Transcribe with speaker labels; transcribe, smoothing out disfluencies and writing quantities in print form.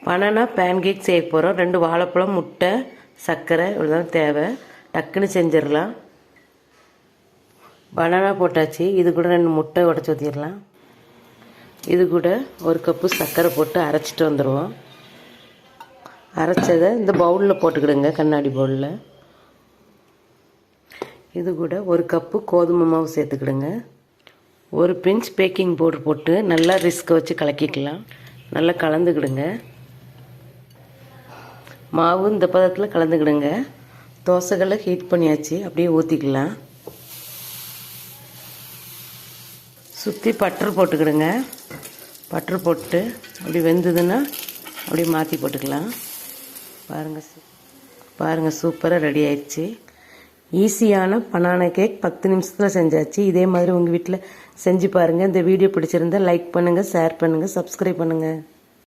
Speaker 1: Banana pancake செய்ய போகிறோம். 2 வாழைப்பழம், முட்டை, சர்க்கரை இவ்வளோதான் தேவை. டக்குன்னு செஞ்சிடலாம். பனானா போட்டாச்சு. இது கூட 2 முட்டை உடச்சி ஊற்றிடலாம். இது கூட 1 கப்பு சர்க்கரை போட்டு அரைச்சிட்டு வந்துடுவோம். அரைச்சதை இந்த பவுலில் போட்டுக்கிடுங்க, கண்ணாடி பவுலில். இது கூட 1 கப்பு கோதுமை மாவு சேர்த்துக்கிடுங்க. 1 பிஞ்ச் பேக்கிங் பவுடர் போட்டு நல்லா ரிஸ்கை வச்சு கலக்கிக்கலாம். நல்லா கலந்துக்கிடுங்க. மாவு இந்த பதத்தில் கலந்துக்கிடுங்க. தோசைகளை ஹீட் பண்ணியாச்சு, அப்படியே ஊற்றிக்கலாம். சுற்றி பட்டர் போட்டுக்கிடுங்க. பட்டர் போட்டு அப்படி வெந்ததுன்னா அப்படியே மாற்றி போட்டுக்கலாம். பாருங்கள் சூப்பராக ரெடி ஆயிடுச்சு. ஈஸியான பனானா கேக் 10 நிமிஷத்தில் செஞ்சாச்சு. இதே மாதிரி உங்கள் வீட்டில் செஞ்சு பாருங்கள். இந்த வீடியோ பிடிச்சிருந்தால் லைக் பண்ணுங்கள், ஷேர் பண்ணுங்கள், சப்ஸ்கிரைப் பண்ணுங்கள்.